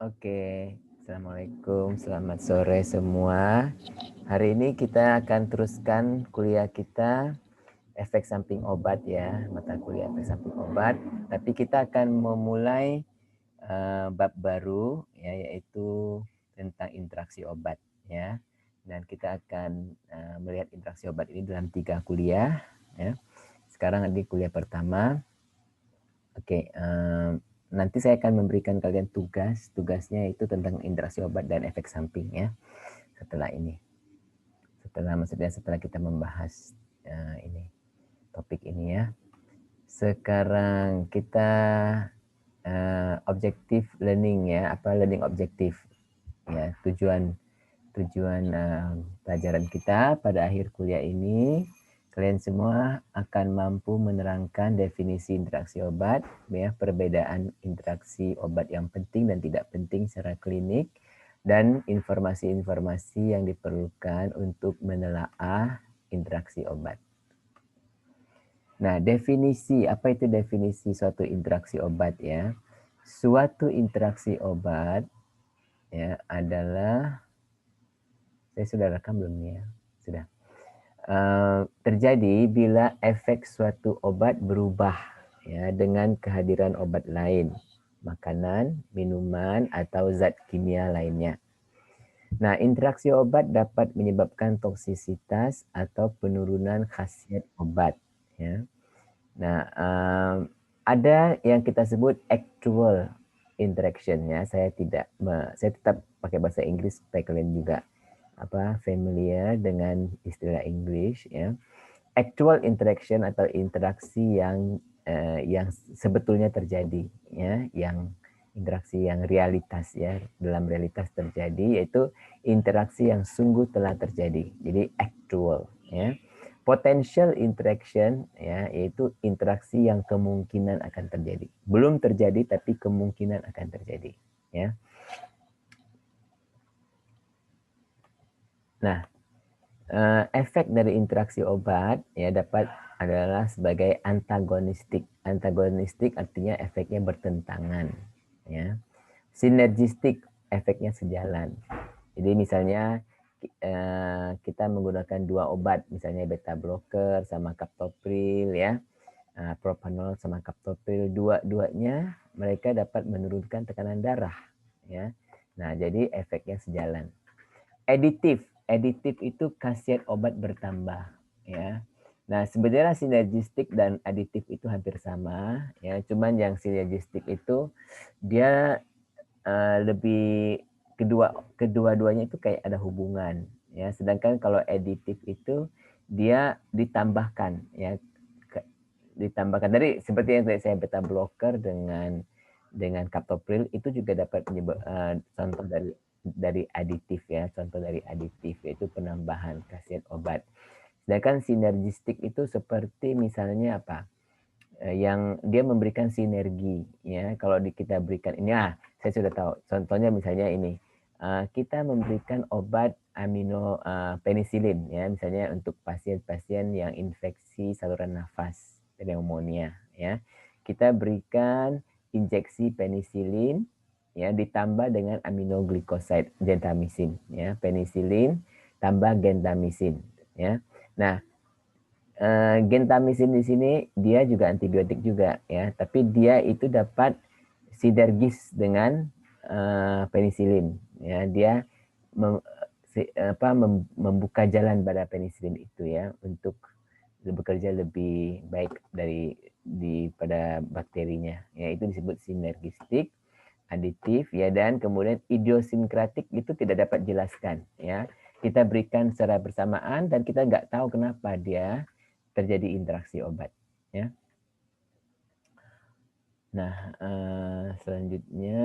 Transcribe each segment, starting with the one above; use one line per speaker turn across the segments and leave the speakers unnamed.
Oke, Assalamualaikum, selamat sore semua. Hari ini kita akan teruskan kuliah kita efek samping obat ya, mata kuliah efek samping obat. Tapi kita akan memulai bab baru ya, yaitu tentang interaksi obat ya. Dan kita akan melihat interaksi obat ini dalam 3 kuliah ya. Sekarang di kuliah pertama. Oke, nanti saya akan memberikan kalian tugas. Tugasnya itu tentang interaksi obat dan efek samping ya. Setelah ini, setelah kita membahas ini topik ini ya. Sekarang kita objektif learning ya. Apa learning objektif ya? Tujuan pelajaran kita pada akhir kuliah ini, kalian semua akan mampu menerangkan definisi interaksi obat, ya, perbedaan interaksi obat yang penting dan tidak penting secara klinik, dan informasi-informasi yang diperlukan untuk menelaah interaksi obat. Nah, definisi, apa itu definisi suatu interaksi obat ya? Suatu interaksi obat ya adalah, saya sudah rekam belum ya? Sudah. Terjadi bila efek suatu obat berubah ya dengan kehadiran obat lain, makanan, minuman, atau zat kimia lainnya. Nah, interaksi obat dapat menyebabkan toksisitas atau penurunan khasiat obat. Ya. Nah, ada yang kita sebut actual interaction ya. Saya tetap pakai bahasa Inggris supaya kalian juga familiar dengan istilah English ya. Actual interaction atau interaksi yang sebetulnya terjadi ya, yang interaksi yang realitas ya, dalam realitas terjadi, yaitu interaksi yang sungguh telah terjadi. Jadi actual ya. Potential interaction ya, yaitu interaksi yang kemungkinan akan terjadi. Belum terjadi tapi kemungkinan akan terjadi ya. Nah, efek dari interaksi obat ya adalah sebagai antagonistik. Antagonistik artinya efeknya bertentangan ya. Sinergistik, efeknya sejalan. Jadi misalnya kita menggunakan 2 obat, misalnya beta blocker sama captopril ya. Propanol sama captopril, dua-duanya mereka dapat menurunkan tekanan darah ya. Nah, jadi efeknya sejalan. Aditif itu khasiat obat bertambah ya. Nah, sebenarnya sinergistik dan aditif itu hampir sama ya, cuman yang sinergistik itu dia lebih kedua-duanya itu kayak ada hubungan ya, sedangkan kalau aditif itu dia ditambahkan ya, ditambahkan dari seperti yang saya beta blocker dengan captopril itu juga dapat contoh dari aditif ya, contoh dari aditif yaitu penambahan khasiat obat. Sedangkan sinergistik itu seperti misalnya yang dia memberikan sinergi ya. Kalau kita berikan ini, saya sudah tahu. Contohnya misalnya ini, kita memberikan obat penisilin ya, misalnya untuk pasien-pasien yang infeksi saluran nafas, pneumonia ya. Kita berikan injeksi penisilin ya ditambah dengan aminoglikoside gentamicin ya, penisilin tambah gentamicin ya. Nah, gentamicin di sini dia juga antibiotik juga ya, tapi dia itu dapat sinergis dengan penisilin ya. Dia membuka jalan pada penisilin itu ya untuk bekerja lebih baik daripada bakterinya ya. Itu disebut sinergistik, aditif ya, dan kemudian idiosinkratik itu tidak dapat jelaskan ya. Kita berikan secara bersamaan dan kita nggak tahu kenapa dia terjadi interaksi obat ya. Nah, selanjutnya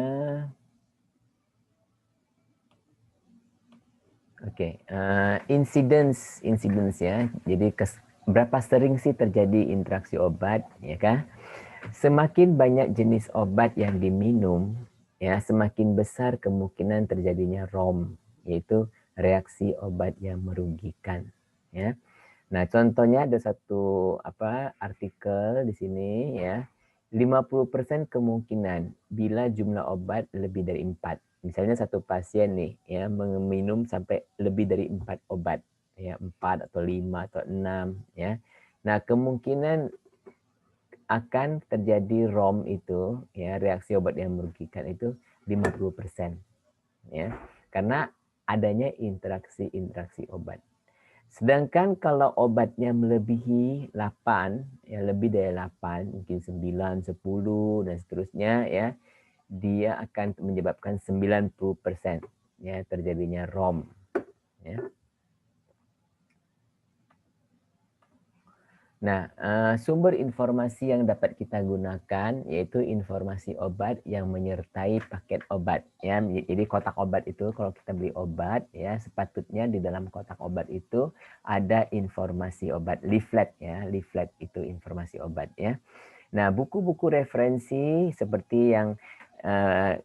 incidence ya. Jadi berapa sering sih terjadi interaksi obat ya kan? Semakin banyak jenis obat yang diminum ya, semakin besar kemungkinan terjadinya ROM, yaitu reaksi obat yang merugikan ya. Nah, contohnya ada satu artikel di sini ya. 50% kemungkinan bila jumlah obat lebih dari 4. Misalnya satu pasien nih ya meminum sampai lebih dari 4 obat ya, 4 atau 5 atau 6 ya. Nah, kemungkinan akan terjadi ROM itu ya, reaksi obat yang merugikan itu 50% ya. Karena adanya interaksi obat. Sedangkan kalau obatnya melebihi 8, ya lebih dari 8, mungkin 9, 10 dan seterusnya ya, dia akan menyebabkan 90% ya terjadinya ROM ya. Nah, sumber informasi yang dapat kita gunakan yaitu informasi obat yang menyertai paket obat ya. Jadi kotak obat itu kalau kita beli obat ya, sepatutnya di dalam kotak obat itu ada informasi obat, leaflet ya. Leaflet itu informasi obat ya. Nah, buku-buku referensi seperti yang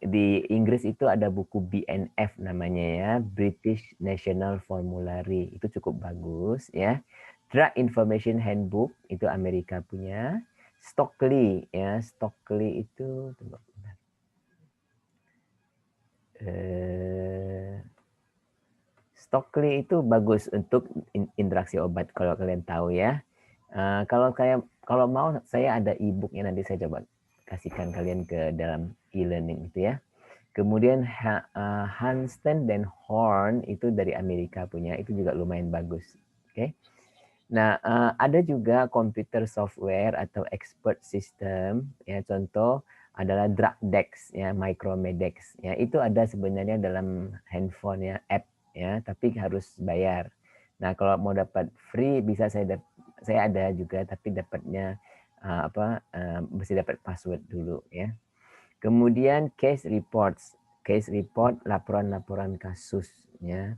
di Inggris itu ada buku BNF namanya ya, British National Formulary. Itu cukup bagus ya. Drug Information Handbook itu Amerika punya. Stockley ya, Stockley itu tunggu bentar. Stockley itu bagus untuk interaksi obat kalau kalian tahu ya. Kalau mau saya ada e-booknya, nanti saya coba kasihkan kalian ke dalam e-learning itu ya. Kemudian Hansen dan Horn itu dari Amerika punya, itu juga lumayan bagus. Oke. Nah, ada juga komputer software atau expert system ya, contoh adalah DrugDex ya, Micromedex ya. Itu ada sebenarnya dalam handphone ya, app ya, tapi harus bayar. Nah, kalau mau dapat free bisa saya ada juga, tapi dapatnya mesti dapat password dulu ya. Kemudian case reports. Case report, laporan-laporan kasus ya.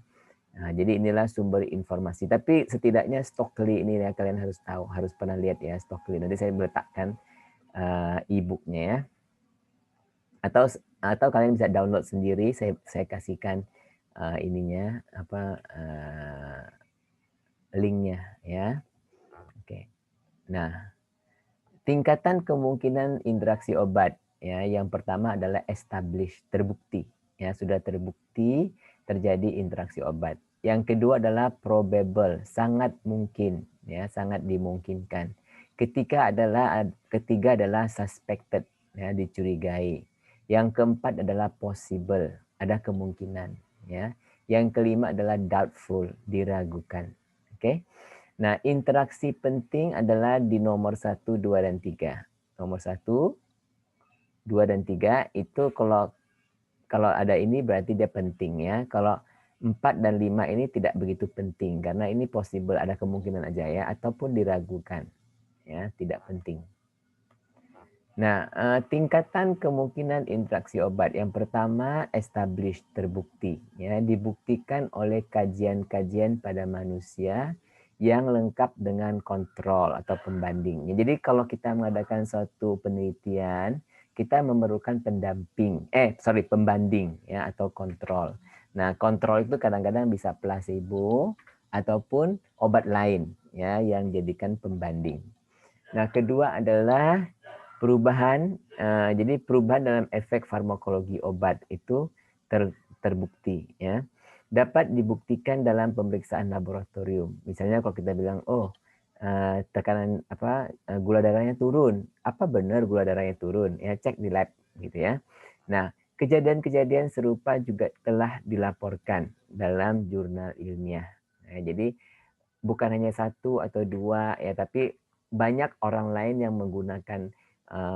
Nah, jadi inilah sumber informasi. Tapi setidaknya Stockley ini ya, kalian harus tahu, harus pernah lihat ya Stockley. Nanti saya meletakkan e-booknya ya. Atau kalian bisa download sendiri. Saya kasihkan ininya linknya ya. Oke. Nah, tingkatan kemungkinan interaksi obat ya. Yang pertama adalah established, terbukti ya, sudah terbukti terjadi interaksi obat. Yang kedua adalah probable, sangat mungkin ya, sangat dimungkinkan. Ketiga adalah suspected ya, dicurigai. Yang keempat adalah possible, ada kemungkinan ya. Yang kelima adalah doubtful, diragukan. Oke. Okay? Nah, interaksi penting adalah di nomor 1, 2, dan 3. Nomor 1, 2, dan 3 itu kalau ada ini berarti dia penting ya. Kalau 4 dan 5 ini tidak begitu penting karena ini possible, ada kemungkinan aja ya, ataupun diragukan ya, tidak penting. Nah, tingkatan kemungkinan interaksi obat. Yang pertama, established, terbukti ya, dibuktikan oleh kajian-kajian pada manusia yang lengkap dengan kontrol atau pembanding. Jadi kalau kita mengadakan suatu penelitian, kita memerlukan pembanding ya, atau kontrol. Nah, kontrol itu kadang-kadang bisa placebo ataupun obat lain ya yang jadikan pembanding. Nah, kedua adalah perubahan. Jadi perubahan dalam efek farmakologi obat itu terbukti ya. Dapat dibuktikan dalam pemeriksaan laboratorium. Misalnya kalau kita bilang, tekanan gula darahnya turun. Apa benar gula darahnya turun? Ya, cek di lab gitu ya. Nah, kejadian-kejadian serupa juga telah dilaporkan dalam jurnal ilmiah. Nah, jadi bukan hanya satu atau dua ya, tapi banyak orang lain yang menggunakan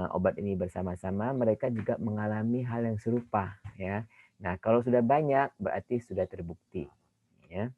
obat ini bersama-sama, mereka juga mengalami hal yang serupa ya. Nah, kalau sudah banyak berarti sudah terbukti ya.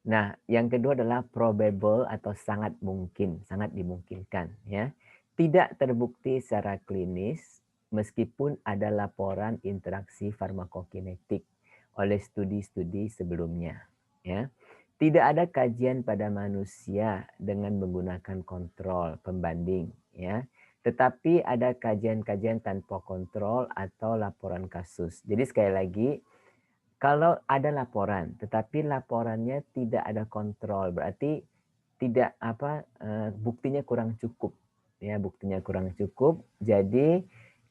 Nah, yang kedua adalah probable atau sangat mungkin, sangat dimungkinkan ya. Tidak terbukti secara klinis meskipun ada laporan interaksi farmakokinetik oleh studi-studi sebelumnya ya. Tidak ada kajian pada manusia dengan menggunakan kontrol pembanding ya. Tetapi ada kajian-kajian tanpa kontrol atau laporan kasus. Jadi sekali lagi, kalau ada laporan, tetapi laporannya tidak ada kontrol, berarti buktinya kurang cukup ya buktinya kurang cukup, jadi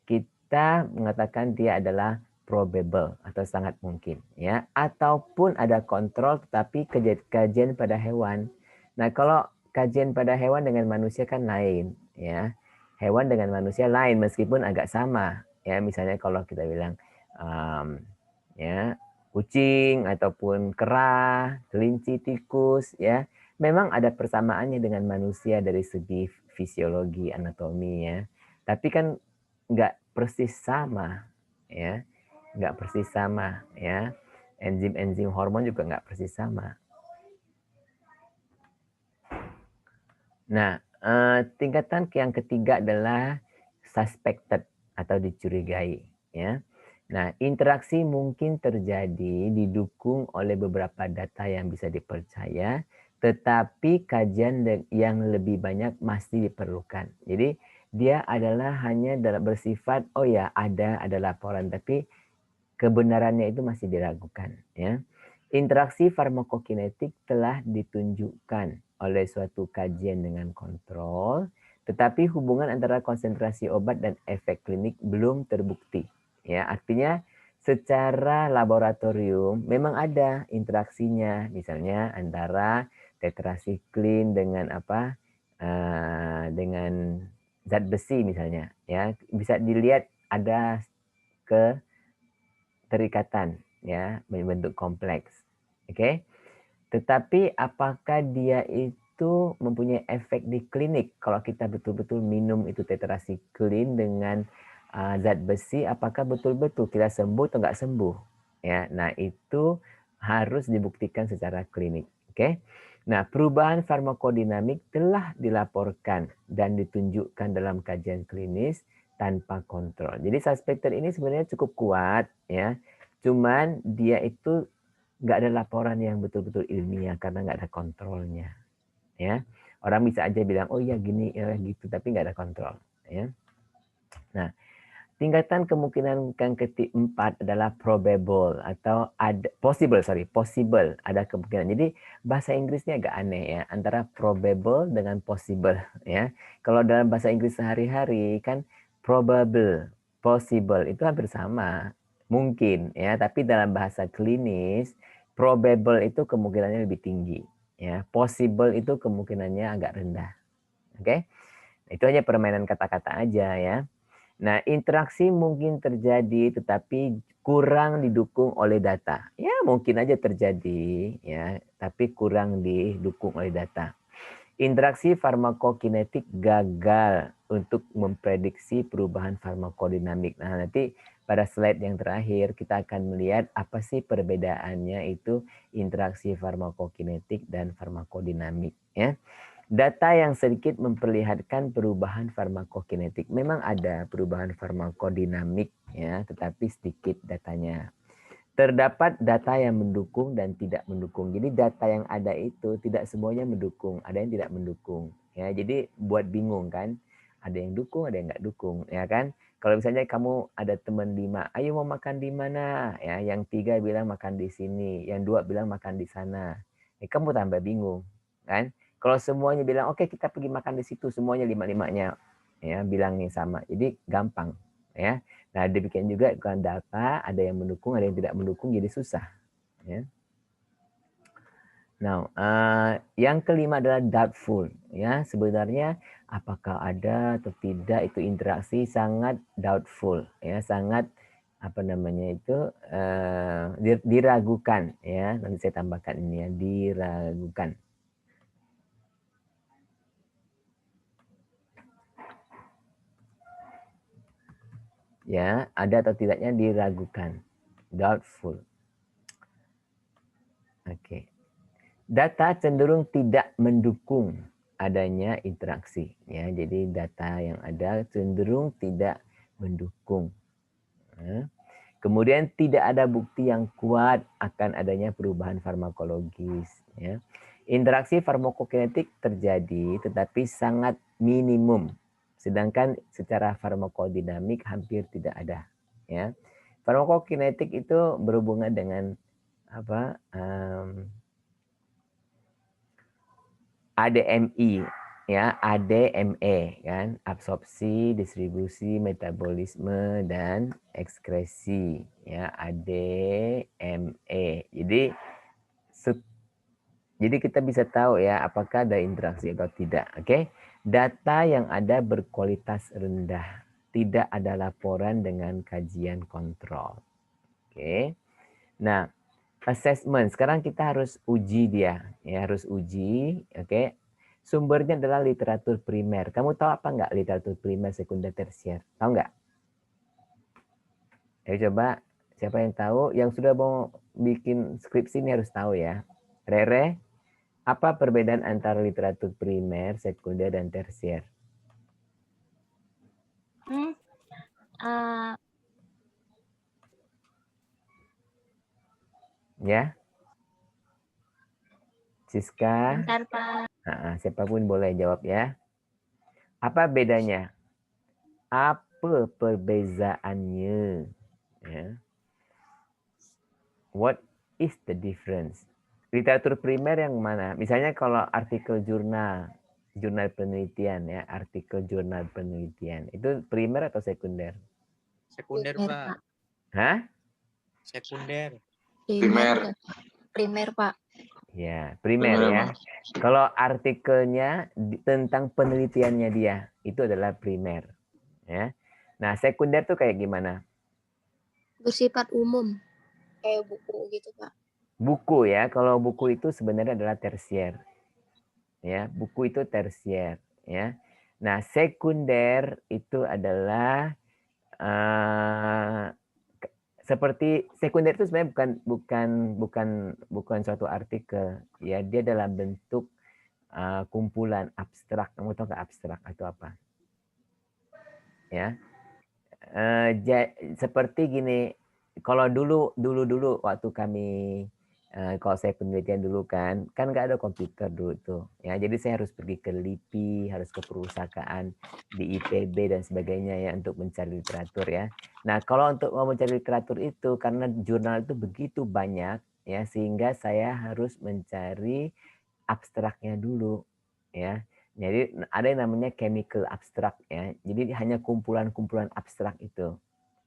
kita mengatakan dia adalah probable atau sangat mungkin, ya. Ataupun ada kontrol tetapi kajian pada hewan. Nah, kalau kajian pada hewan dengan manusia kan lain, ya. Hewan dengan manusia lain meskipun agak sama, ya. Misalnya kalau kita bilang ya kucing ataupun kera, kelinci, tikus, ya. Memang ada persamaannya dengan manusia dari segi fisiologi, anatomi, ya. Tapi kan nggak persis sama, ya. Nggak persis sama, ya. Enzim-enzim hormon juga nggak persis sama. Nah, tingkatan yang ketiga adalah suspected atau dicurigai, ya. Nah, interaksi mungkin terjadi didukung oleh beberapa data yang bisa dipercaya, tetapi kajian yang lebih banyak masih diperlukan. Jadi, dia adalah hanya bersifat, oh ya ada laporan, tapi kebenarannya itu masih diragukan, ya. Interaksi farmakokinetik telah ditunjukkan oleh suatu kajian dengan kontrol, tetapi hubungan antara konsentrasi obat dan efek klinik belum terbukti. Ya, artinya secara laboratorium memang ada interaksinya, misalnya antara tetrasiklin dengan dengan zat besi misalnya, ya bisa dilihat ada keterikatan, ya berbentuk kompleks. Oke. Tetapi apakah dia itu mempunyai efek di klinik? Kalau kita betul-betul minum itu tetrasiklin dengan zat besi, apakah betul-betul kita sembuh atau nggak sembuh? Ya, nah itu harus dibuktikan secara klinik. Oke. Nah, perubahan farmakodinamik telah dilaporkan dan ditunjukkan dalam kajian klinis tanpa kontrol. Jadi suspected ini sebenarnya cukup kuat, ya. Cuman dia itu nggak ada laporan yang betul-betul ilmiah karena nggak ada kontrolnya, ya. Orang bisa aja bilang, oh iya gini, ya gitu, tapi nggak ada kontrol, ya. Nah, tingkatan kemungkinan yang keempat adalah probable atau possible, ada kemungkinan. Jadi bahasa Inggrisnya agak aneh, ya, antara probable dengan possible, ya. Kalau dalam bahasa Inggris sehari-hari kan probable, possible itu hampir sama, mungkin, ya. Tapi dalam bahasa klinis probable itu kemungkinannya lebih tinggi, ya. Possible itu kemungkinannya agak rendah. Oke? Itu hanya permainan kata-kata aja, ya. Nah, interaksi mungkin terjadi tetapi kurang didukung oleh data. Ya, mungkin aja terjadi, ya, tapi kurang didukung oleh data. Interaksi farmakokinetik gagal untuk memprediksi perubahan farmakodinamik. Nah, nanti pada slide yang terakhir kita akan melihat apa sih perbedaannya itu interaksi farmakokinetik dan farmakodinamik, ya. Data yang sedikit memperlihatkan perubahan farmakokinetik. Memang ada perubahan farmakodinamik, ya, tetapi sedikit datanya. Terdapat data yang mendukung dan tidak mendukung. Jadi data yang ada itu tidak semuanya mendukung, ada yang tidak mendukung. Ya, jadi buat bingung kan? Ada yang dukung, ada yang nggak dukung, ya kan? Kalau misalnya kamu ada teman 5, ayo mau makan di mana? Ya, yang 3 bilang makan di sini, yang 2 bilang makan di sana. Kamu tambah bingung, kan? Kalau semuanya bilang oke kita pergi makan di situ, semuanya lima-limanya ya bilangnya sama. Jadi gampang, ya. Nah, demikian juga dengan data, ada yang mendukung, ada yang tidak mendukung, jadi susah. Ya. Nah, yang kelima adalah doubtful. Ya, sebenarnya apakah ada atau tidak itu interaksi sangat doubtful. Ya, sangat apa namanya itu diragukan. Ya, nanti saya tambahkan ini ya, diragukan. Ya, ada atau tidaknya diragukan. Doubtful. Oke. Data cenderung tidak mendukung adanya interaksi, ya. Jadi data yang ada cenderung tidak mendukung. Ya. Kemudian tidak ada bukti yang kuat akan adanya perubahan farmakologis, ya. Interaksi farmakokinetik terjadi tetapi sangat minimum. Sedangkan secara farmakodinamik hampir tidak ada, ya. Farmakokinetik itu berhubungan dengan apa? ADMI ya ADME kan, absorpsi, distribusi, metabolisme dan ekskresi ya ADME. Jadi kita bisa tahu ya apakah ada interaksi atau tidak. Oke. Data yang ada berkualitas rendah. Tidak ada laporan dengan kajian kontrol. Oke. Nah, assessment. Sekarang kita harus uji dia. Ya, harus uji. Oke. Sumbernya adalah literatur primer. Kamu tahu apa enggak literatur primer, sekunder, tersier? Tahu enggak? Ayo coba. Siapa yang tahu? Yang sudah mau bikin skripsi ini harus tahu ya. Rere, apa perbedaan antara literatur primer, sekunder, dan tersier? Ya, Siska.
Bentar, Pak.
Siapapun boleh jawab ya. Apa bedanya? Apa perbezaannya? Ya. What is the difference? Literatur primer yang mana? Misalnya kalau artikel jurnal penelitian ya, artikel jurnal penelitian. Itu primer atau sekunder?
Sekunder, Pak.
Hah?
Sekunder.
Primer, Pak.
Ya, primer ya. Kalau artikelnya tentang penelitiannya dia, itu adalah primer. Ya. Nah, sekunder tuh kayak gimana?
Bersifat umum. Kayak buku gitu, Pak.
Buku ya, kalau buku itu sebenarnya adalah tersier. Ya, buku itu tersier ya. Nah, sekunder itu adalah seperti sekunder itu sebenarnya bukan suatu artikel ya, dia dalam bentuk kumpulan abstrak. Kamu tahu nggak abstrak atau apa? Ya, seperti gini. Kalau dulu waktu kami kalau saya penelitian dulu kan nggak ada komputer dulu tuh ya, jadi saya harus pergi ke LIPI, harus ke perpustakaan di ITB dan sebagainya ya untuk mencari literatur ya. Nah, kalau untuk mau mencari literatur itu karena jurnal itu begitu banyak ya, sehingga saya harus mencari abstraknya dulu ya. Jadi ada yang namanya chemical abstract ya. Jadi hanya kumpulan-kumpulan abstrak itu.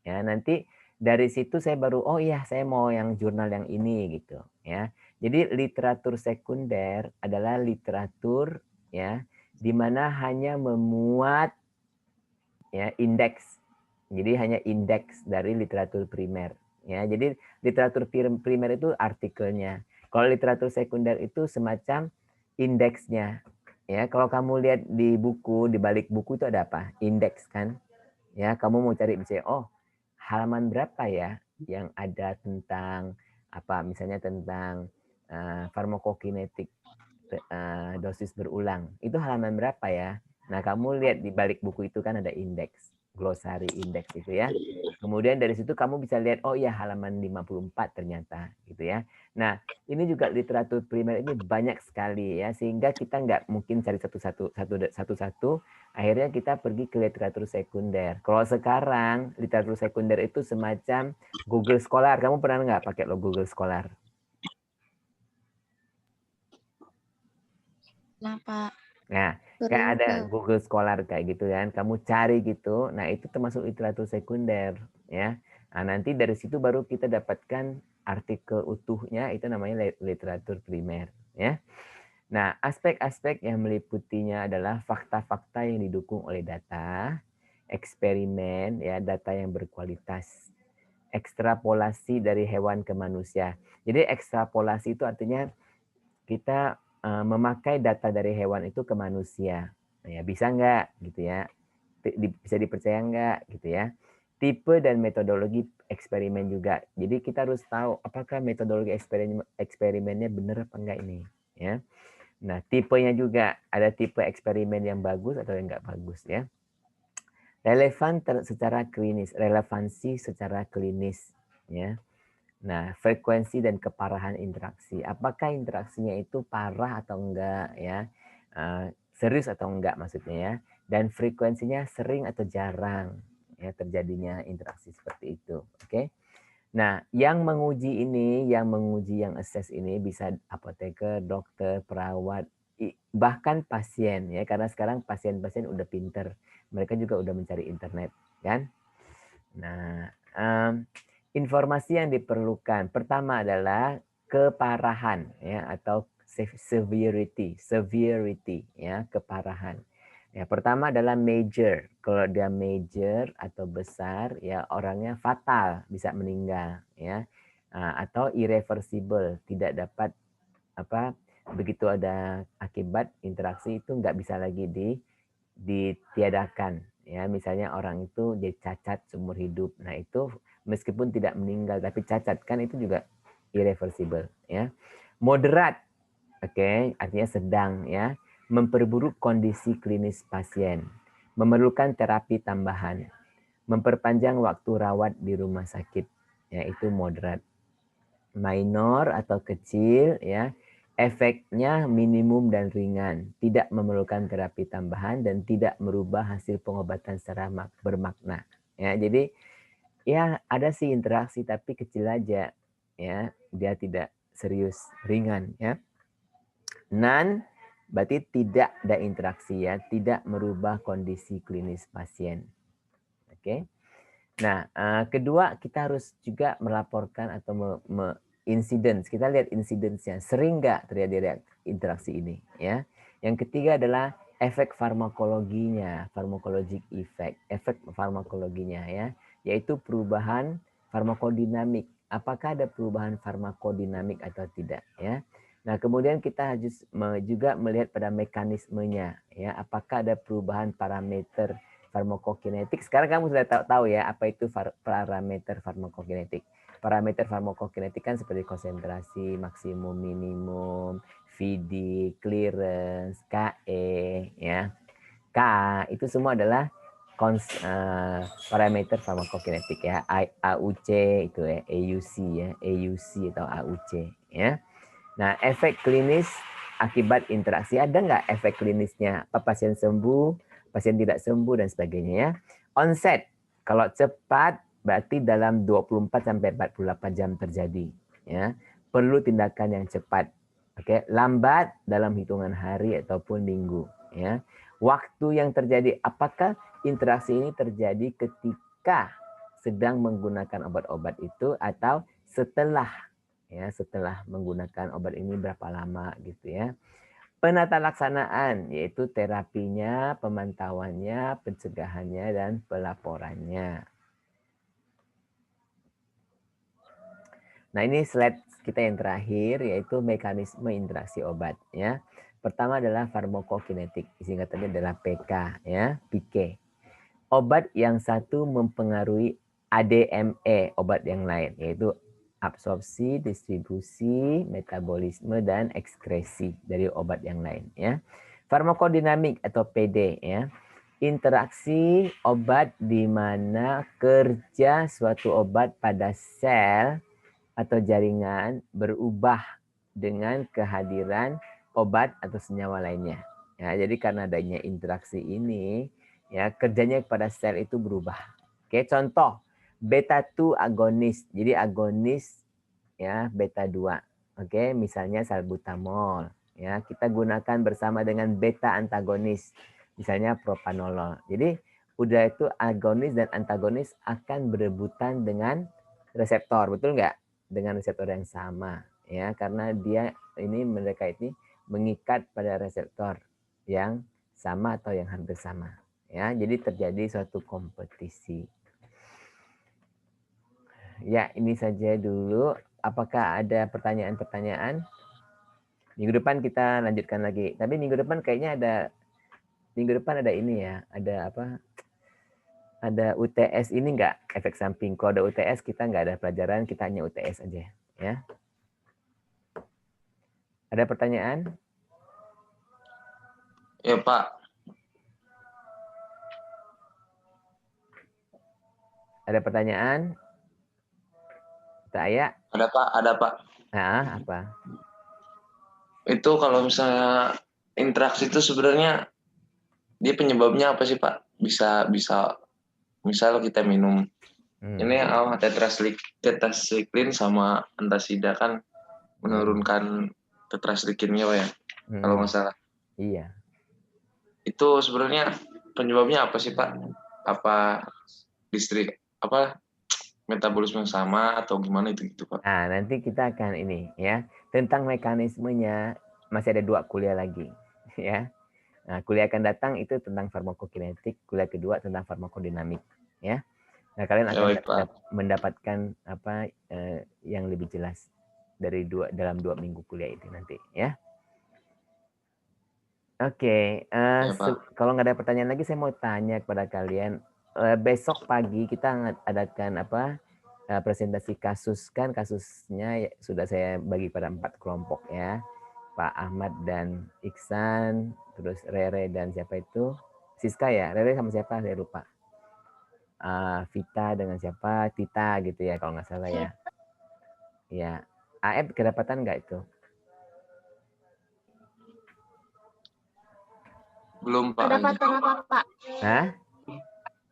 Ya, nanti dari situ saya baru oh iya saya mau yang jurnal yang ini gitu ya. Jadi literatur sekunder adalah literatur ya di mana hanya memuat ya indeks. Jadi hanya indeks dari literatur primer ya. Jadi literatur primer itu artikelnya. Kalau literatur sekunder itu semacam indeksnya. Ya, kalau kamu lihat di buku, di balik buku itu ada apa? Indeks kan? Ya, kamu mau cari misalnya, oh, halaman berapa ya yang ada tentang apa? Misalnya tentang farmakokinetik dosis berulang. Itu halaman berapa ya? Nah, kamu lihat di balik buku itu kan ada indeks, glosari indeks itu ya. Kemudian dari situ kamu bisa lihat, oh iya halaman 54 ternyata gitu ya. Nah, ini juga literatur primer ini banyak sekali ya, sehingga kita nggak mungkin cari satu-satu, akhirnya kita pergi ke literatur sekunder. Kalau sekarang literatur sekunder itu semacam Google Scholar. Kamu pernah nggak pakai lo Google Scholar?
Kenapa?
Nah, kayak ada Google Scholar kayak gitu kan, kamu cari gitu, nah itu termasuk literatur sekunder ya. Nah, nanti dari situ baru kita dapatkan artikel utuhnya, itu namanya literatur primer ya. Nah, aspek-aspek yang meliputinya adalah fakta-fakta yang didukung oleh data, eksperimen ya, data yang berkualitas, ekstrapolasi dari hewan ke manusia. Jadi ekstrapolasi itu artinya kita memakai data dari hewan itu ke manusia. Ya, bisa nggak gitu ya? Bisa dipercaya nggak gitu ya? Tipe dan metodologi eksperimen juga. Jadi kita harus tahu apakah metodologi eksperimennya benar apa enggak ini. Ya. Nah, tipenya juga ada tipe eksperimen yang bagus atau yang nggak bagus ya. Secara klinis, relevansi secara klinis ya. Nah, frekuensi dan keparahan interaksi. Apakah interaksinya itu parah atau enggak ya? Serius atau enggak maksudnya ya. Dan frekuensinya sering atau jarang ya terjadinya interaksi seperti itu. Oke. Nah, yang menguji ini, yang assess ini bisa apoteker, dokter, perawat, bahkan pasien ya, karena sekarang pasien-pasien udah pinter, mereka juga udah mencari internet kan. Nah, informasi yang diperlukan pertama adalah keparahan ya, atau severity ya, keparahan. Ya, pertama adalah major. Kalau dia major atau besar ya, orangnya fatal, bisa meninggal ya. Atau irreversible, tidak dapat begitu ada akibat interaksi itu nggak bisa lagi ditiadakan ya. Misalnya orang itu jadi cacat seumur hidup, nah itu meskipun tidak meninggal tapi cacat kan, itu juga irreversible ya. Moderat, oke, artinya sedang ya, memperburuk kondisi klinis pasien, memerlukan terapi tambahan, memperpanjang waktu rawat di rumah sakit ya, itu moderat. Minor atau kecil ya, efeknya minimum dan ringan, tidak memerlukan terapi tambahan dan tidak merubah hasil pengobatan secara bermakna ya. Jadi ya ada sih interaksi tapi kecil aja ya, dia tidak serius, ringan ya. Non berarti tidak ada interaksi ya, tidak merubah kondisi klinis pasien. Oke. Nah, kedua kita harus juga melaporkan atau incidence. Kita lihat incidence-nya, sering nggak terjadi interaksi ini ya. Yang ketiga adalah efek farmakologinya, pharmacologic effect, efek farmakologinya ya, yaitu perubahan farmakodinamik. Apakah ada perubahan farmakodinamik atau tidak ya. Nah, kemudian kita harus juga melihat pada mekanismenya ya, apakah ada perubahan parameter farmakokinetik. Sekarang kamu sudah tahu ya apa itu parameter farmakokinetik. Parameter farmakokinetik kan seperti konsentrasi, maksimum, minimum, VD, clearance, KE, ya. K itu semua adalah parameter farmakokinetik ya. AUC itu ya, AUC ya, AUC atau AUC ya. Nah, efek klinis akibat interaksi, ada nggak efek klinisnya? Apa pasien sembuh, pasien tidak sembuh dan sebagainya ya. Onset, kalau cepat berarti dalam 24 sampai 48 jam terjadi ya. Perlu tindakan yang cepat. Oke, lambat dalam hitungan hari ataupun minggu ya. Waktu yang terjadi, apakah interaksi ini terjadi ketika sedang menggunakan obat-obat itu atau setelah ya, setelah menggunakan obat ini berapa lama gitu ya. Penata laksanaan yaitu terapinya, pemantauannya, pencegahannya dan pelaporannya. Nah, ini slide kita yang terakhir yaitu mekanisme interaksi obat ya. Pertama adalah farmakokinetik, singkatannya adalah PK ya, PK. Obat yang satu mempengaruhi ADME, obat yang lain, yaitu absorpsi, distribusi, metabolisme dan ekskresi dari obat yang lain ya. Farmakodinamik atau PD ya. Interaksi obat di mana kerja suatu obat pada sel atau jaringan berubah dengan kehadiran obat atau senyawa lainnya. Ya, jadi karena adanya interaksi ini, ya kerjanya pada sel itu berubah. Oke, contoh beta 2 agonis. Jadi agonis ya beta 2. Oke, misalnya salbutamol. Ya, kita gunakan bersama dengan beta antagonis. Misalnya propanolol. Jadi udah itu agonis dan antagonis akan berebutan dengan reseptor, betul nggak? Dengan reseptor yang sama ya, karena mereka ini mengikat pada reseptor yang sama atau yang hampir sama ya, jadi terjadi suatu kompetisi ya. Ini saja dulu, apakah ada pertanyaan-pertanyaan? Minggu depan kita lanjutkan lagi, tapi minggu depan ada ini ya, ada UTS ini nggak, efek samping. Kalau ada UTS kita nggak ada pelajaran, kita hanya UTS aja ya. Ada pertanyaan?
Ya Pak.
Ada pertanyaan? Saya?
Ada Pak.
Nah, apa?
Itu kalau misalnya interaksi itu sebenarnya dia penyebabnya apa sih Pak? Bisa misal kita minum ini tetracycline sama antasida kan menurunkan tetracycline-nya Pak ya, kalau nggak salah.
Iya.
Itu sebenarnya penyebabnya apa sih Pak? Apa metabolisme yang sama atau gimana itu gitu Pak?
Nah, nanti kita akan ini ya. Tentang mekanismenya masih ada 2 kuliah lagi ya. Nah, kuliah akan datang itu tentang farmakokinetik, kuliah kedua tentang farmakodinamik ya. Nah, kalian
Ya
akan
baik Pak.
mendapatkan apa yang lebih jelas dalam 2 minggu kuliah itu nanti ya. Oke,
Ya Pak.
kalau nggak ada pertanyaan lagi, saya mau tanya kepada kalian. Besok pagi kita adakan presentasi kasus, kan kasusnya sudah saya bagi pada 4 kelompok ya. Pak Ahmad dan Iksan, terus Rere dan siapa itu? Siska ya? Rere sama siapa? Saya lupa. Vita dengan siapa? Tita gitu ya kalau nggak salah ya. Ya. AF kedapatan nggak itu?
Belum Pak.
Kedapatan apa, Pak?
Hah?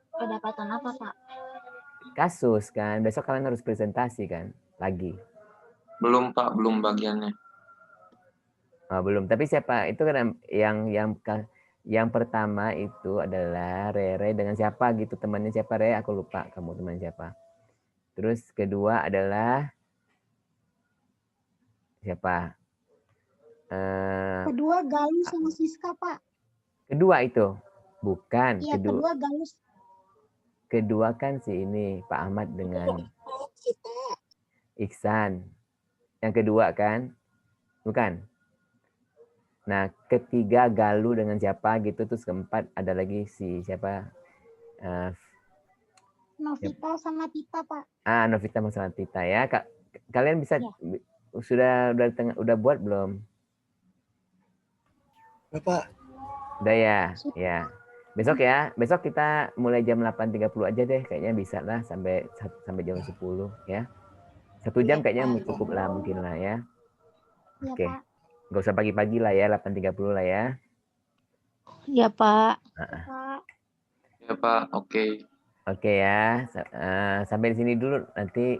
Kedapatan apa, Pak?
Kasus kan. Besok kalian harus presentasi kan? Lagi.
Belum Pak, belum bagiannya.
Oh, belum. Tapi siapa? Itu kan yang pertama itu adalah Rere dengan siapa gitu, temannya siapa Rere? Aku lupa kamu teman siapa. Terus kedua adalah siapa?
Kedua Galus sama Siska, Pak.
Kedua itu bukan.
Iya, kedua Galus.
Kedua kan si ini Pak Ahmad dengan Iksan. Yang kedua kan? Bukan. Nah, ketiga Galuh dengan siapa gitu, terus keempat ada lagi si siapa?
Novita sama Tita, Pak.
Novita sama Tita ya. Kalian bisa
Ya.
udah buat belum?
Bapak.
Udah ya, ya. Besok ya, besok kita mulai jam 8.30 aja deh, kayaknya bisa lah sampai jam 10 ya. 1 jam kayaknya cukup lah mungkin lah ya.
Iya,
Oke.
Pak.
Nggak usah pagi-pagi lah ya, 8.30 lah ya.
Iya, Pak.
Pak.
Ya Pak, oke.
Oke ya, sampai di sini dulu. Nanti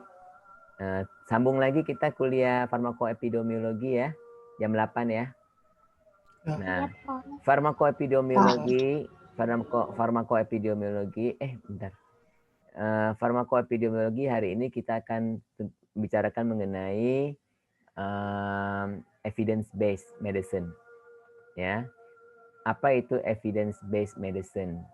sambung lagi kita kuliah farmakoepidemiologi ya, jam 8 ya. Nah, farmakoepidemiologi, farmakoepidemiologi hari ini kita akan bicarakan mengenai evidence based medicine. Ya. Apa itu evidence based medicine?